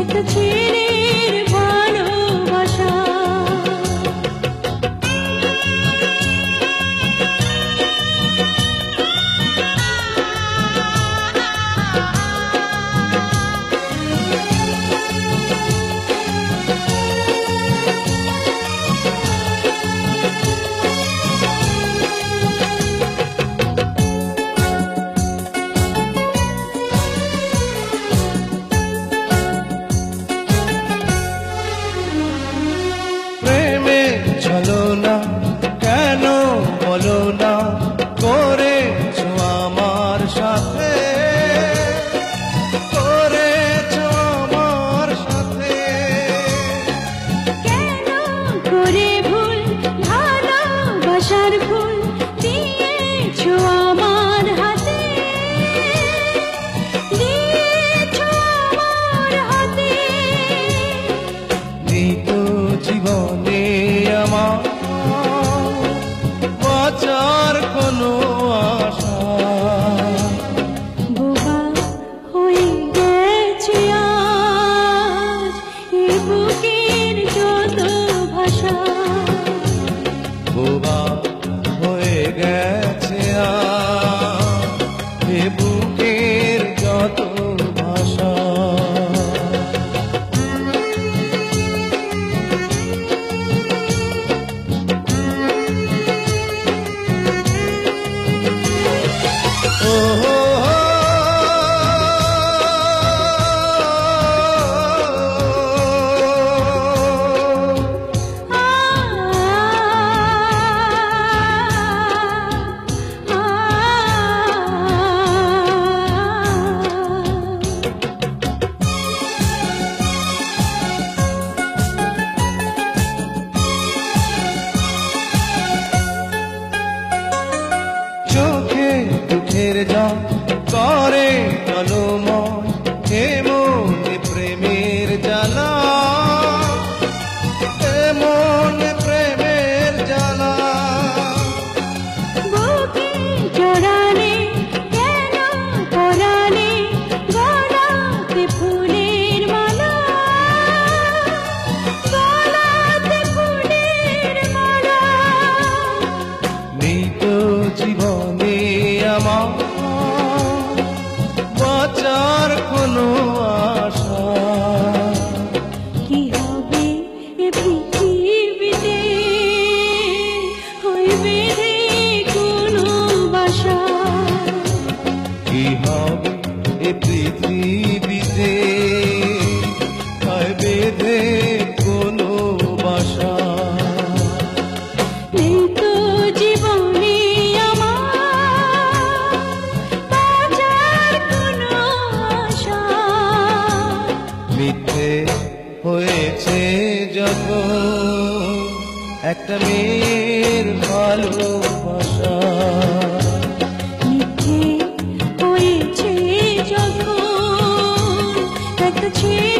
একটা ছেলের ভালোবাসা। চলো না কেন বলো না করেছো আমার সাথে, করেছো আমার সাথে। কেন করে ভুল ভালোবাসার ভুল দিয়েছো আমার হাতে, দিয়েছো আমার হাতে। নিত জীবনে আমার বাঁচার কোনো আশা, বোবা হয়ে গেছে আজ এ বুকের যত ভাষা। বোবা হয়ে গেছে আজ এ বুকের যত ভাষা। চোখে দুঃখের জল করে কলময় এমন প্রেমের জ্বালা, এমন প্রেমের জ্বালা। বুকে জড়ালে কেন পরালে গলাতে ফুলের মালা, গলাতে ফুলের মালা। নিত জীবনে আমার বাঁচার কোনো আশা, কি হবে এ পৃথিবীতে হয়ে বেঁধে কোনো বাসা। কি হবে এ পৃথিবীতে হয় বেঁধে কোনো বাসা। নেই তো জীবনে আমার বাঁচার কোনো আশা। মিথ্যে হয়েছে যখন একটা মেয়ের ভালোবাসা, মিথ্যে হয়েছে যখন একটা ছেলে